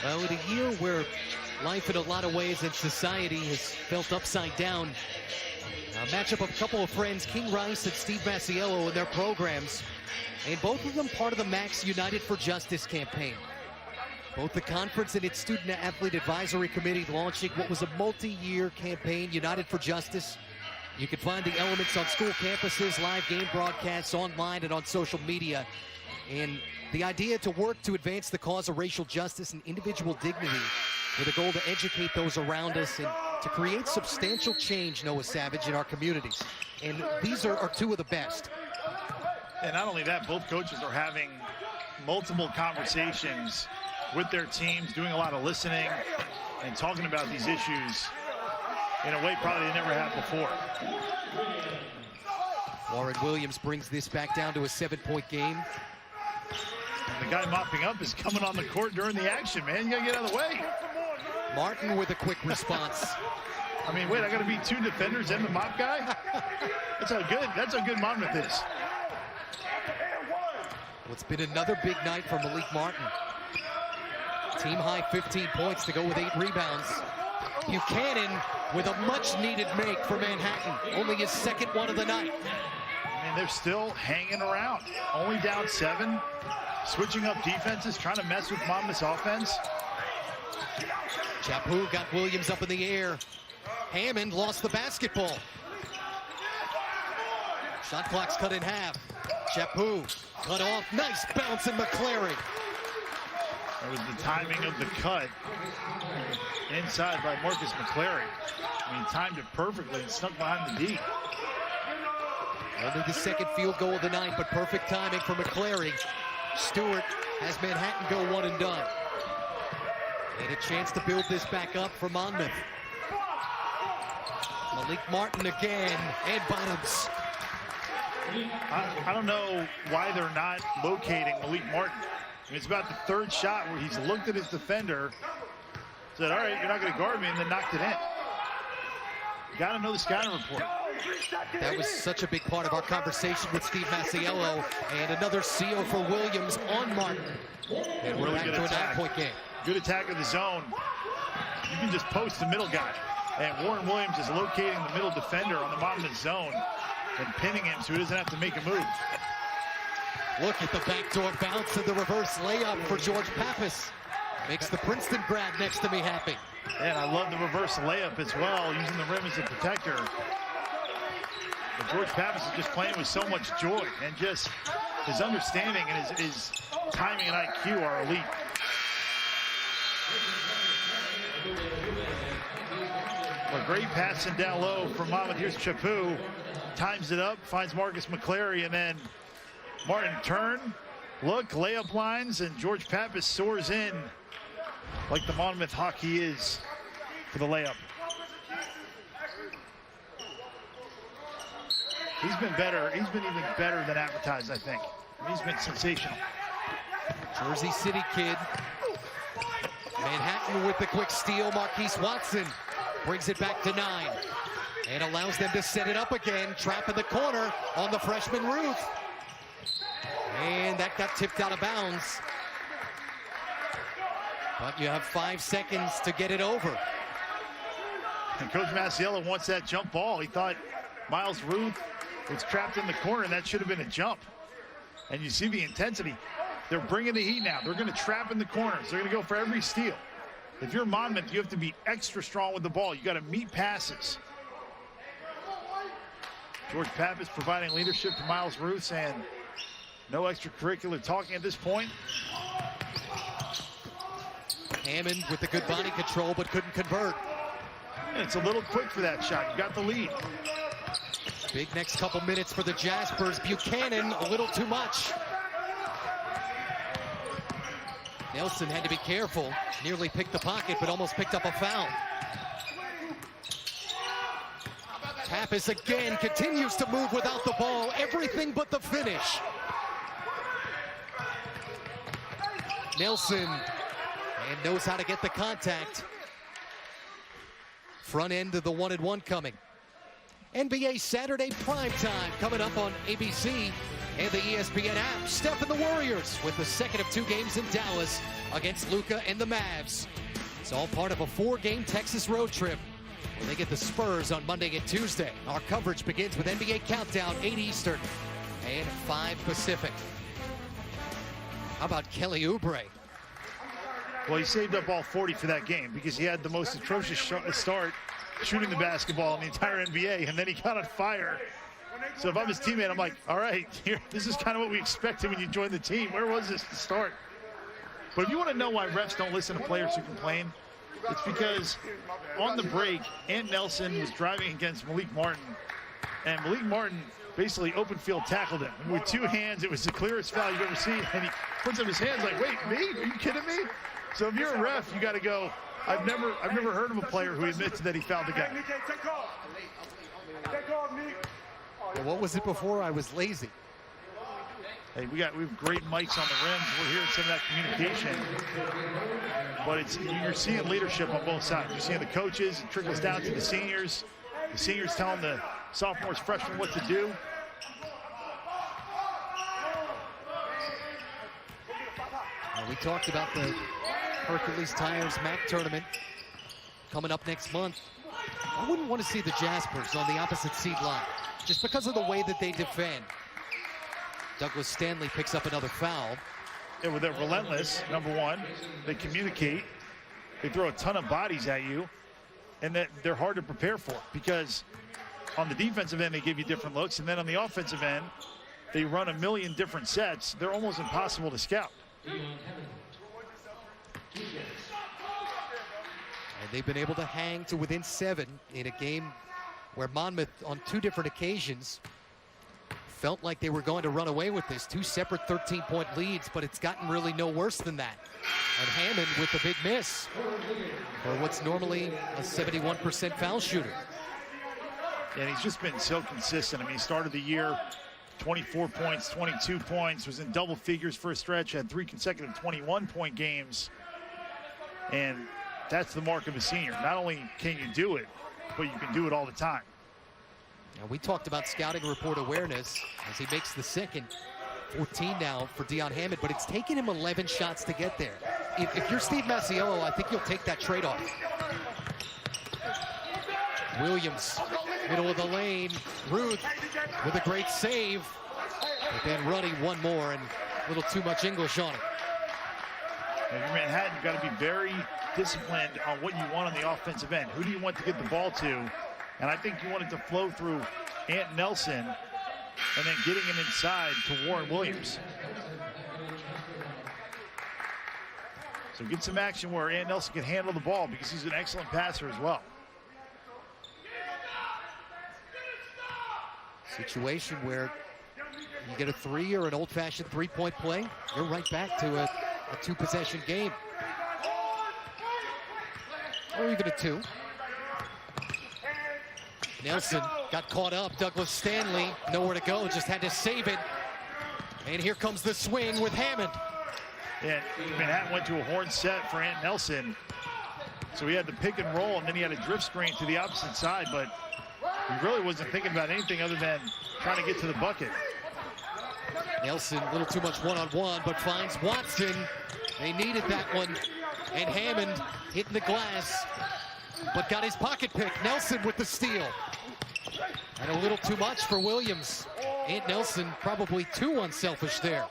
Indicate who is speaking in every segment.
Speaker 1: Well, in a year where life in a lot of ways and society has felt upside down, a matchup of a couple of friends, King Rice and Steve Masiello, in their programs, and both of them part of the Max United for Justice campaign. Both the conference and its Student Athlete Advisory Committee launching what was a multi-year campaign, United for Justice. You can find the elements on school campuses, live game broadcasts, online and on social media. And the idea to work to advance the cause of racial justice and individual dignity with a goal to educate those around us and to create substantial change, Noah Savage, in our communities. And these are two of the best.
Speaker 2: And not only that, both coaches are having multiple conversations with their teams, doing a lot of listening and talking about these issues in a way probably they never have before.
Speaker 1: Warren Williams brings this back down to a 7-point game.
Speaker 2: And the guy mopping up is coming on the court during the action, man. You gotta get out of the way.
Speaker 1: Martin with a quick response.
Speaker 2: I mean, wait, I gotta be two defenders and the mop guy? That's how good Monmouth is.
Speaker 1: Well, it's been another big night for Malik Martin. Team high 15 points to go with 8 rebounds. Buchanan with a much-needed make for Manhattan. Only his second one of the night.
Speaker 2: I mean, they're still hanging around. Only down 7. Switching up defenses, trying to mess with Monmouth's offense.
Speaker 1: Chapu got Williams up in the air. Hammond lost the basketball. Shot clock's cut in half. Chapu cut off. Nice bounce in McClary.
Speaker 2: That was the timing of the cut inside by Marcus McClary. I mean, timed it perfectly and snuck behind the D.
Speaker 1: Only the second field goal of the night, but perfect timing for McClary. Stewart has Manhattan go one and done. And a chance to build this back up for Monmouth. Malik Martin again, and bottoms.
Speaker 2: I don't know why they're not locating Malik Martin. I mean, it's about the 3rd shot where he's looked at his defender, said, all right, you're not going to guard me, and then knocked it in. Got to know the scouting report.
Speaker 1: That was such a big part of our conversation with Steve Masiello, and another CO for Williams on Martin. And we're back to a 9-point game.
Speaker 2: Good attack of the zone. You can just post the middle guy. And Warren Williams is locating the middle defender on the Monmouth zone and pinning him so he doesn't have to make a move.
Speaker 1: Look at the backdoor bounce and the reverse layup for George Pappas. Makes the Princeton grad next to me happy.
Speaker 2: And I love the reverse layup as well, using the rim as a protector. But George Pappas is just playing with so much joy, and just his understanding and his timing and IQ are elite. A great passing down low from Monmouth. Here's Chapu. Times it up, finds Marcus McClary, and then Martin turn, look, layup lines, and George Pappas soars in like the Monmouth Hawk he is for the layup. He's been better. He's been even better than advertised, I think. He's been sensational.
Speaker 1: Jersey City kid. Manhattan with the quick steal. Marquise Watson brings it back to 9 and allows them to set it up again. Trap in the corner on the freshman Ruth. And that got tipped out of bounds. But you have 5 seconds to get it over.
Speaker 2: And Coach Masiello wants that jump ball. He thought Miles Ruth was trapped in the corner, and that should have been a jump. And you see the intensity. They're bringing the heat now. They're going to trap in the corners. They're going to go for every steal. If you're Monmouth, you have to be extra strong with the ball. You got to meet passes. George Pappas providing leadership to Miles Ruth, and no extracurricular talking at this point.
Speaker 1: Hammond with the good body control, but couldn't convert.
Speaker 2: And it's a little quick for that shot. You got the lead.
Speaker 1: Big next couple minutes for the Jaspers. Buchanan, a little too much. Nelson had to be careful. Nearly picked the pocket, but almost picked up a foul. Pappas again continues to move without the ball. Everything but the finish. Nelson, and knows how to get the contact. Front end of the 1-and-1 coming. NBA Saturday primetime coming up on ABC. and the ESPN app. Steph and the Warriors with the second of 2 games in Dallas against Luka and the Mavs. It's all part of a 4-game Texas road trip where they get the Spurs on Monday and Tuesday. Our coverage begins with NBA Countdown, 8 Eastern and 5 Pacific. How about Kelly Oubre?
Speaker 2: Well, he saved up all 40 for that game because he had the most atrocious start shooting the basketball in the entire NBA, and then he got on fire. So if I'm his teammate, I'm like, all right, this is kind of what we expected when you join the team. Where was this to start? But if you want to know why refs don't listen to players who complain, it's because on the break, Ant Nelson was driving against Malik Martin, and Malik Martin basically open field tackled him. And with 2 hands, it was the clearest foul you've ever seen, and he puts up his hands like, wait, me? Are you kidding me? So if you're a ref, you got to go, I've never heard of a player who admits that he fouled the guy.
Speaker 1: Well, what was it before? I was lazy.
Speaker 2: Hey, we have great mics on the rims. We're hearing some of that communication. But you're seeing leadership on both sides. You're seeing the coaches, it trickles down to the seniors. The seniors telling the sophomores, freshmen what to do.
Speaker 1: Well, we talked about the Hercules Tires MAC tournament coming up next month. I wouldn't want to see the Jaspers on the opposite seed line just because of the way that they defend. Douglas Stanley picks up another foul.
Speaker 2: Yeah, well, they're relentless, number one. They communicate. They throw a ton of bodies at you, and that they're hard to prepare for because on the defensive end, they give you different looks, and then on the offensive end, they run a million different sets. They're almost impossible to scout.
Speaker 1: And they've been able to hang to within 7 in a game where Monmouth, on 2 different occasions, felt like they were going to run away with this. 2 separate 13-point leads, but it's gotten really no worse than that. And Hammond with the big miss for what's normally a 71% foul shooter.
Speaker 2: And he's just been so consistent. I mean, he started the year 24 points, 22 points, was in double figures for a stretch, had 3 consecutive 21-point games. And that's the mark of a senior. Not only can you do it, but you can do it all the time.
Speaker 1: Now, we talked about scouting report awareness as he makes the second. 14 now for Deion Hammond, but it's taken him 11 shots to get there. If you're Steve Masiello, I think you'll take that trade-off. Williams, middle of the lane. Ruth with a great save. But then running one more and a little too much English on it.
Speaker 2: If you're Manhattan, you've got to be very disciplined on what you want on the offensive end. Who do you want to get the ball to? And I think you want it to flow through Ant Nelson and then getting him inside to Warren Williams. So get some action where Ant Nelson can handle the ball because he's an excellent passer as well.
Speaker 1: Situation where you get a 3 or an old-fashioned 3-point play, you're right back to a 2-possession game. Or even a 2. Nelson got caught up. Douglas Stanley, nowhere to go, just had to save it. And here comes the swing with Hammond.
Speaker 2: And Manhattan went to a horn set for Ant Nelson. So he had the pick and roll, and then he had a drift screen to the opposite side, but he really wasn't thinking about anything other than trying to get to the bucket.
Speaker 1: Nelson, a little too much one-on-one, but finds Watson. They needed that one. And Hammond hitting the glass, but got his pocket pick. Nelson with the steal. And a little too much for Williams. Ant Nelson probably too unselfish there.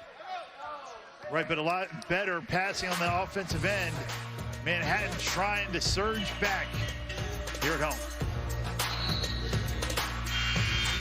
Speaker 2: Right, but a lot better passing on the offensive end. Manhattan trying to surge back here at home.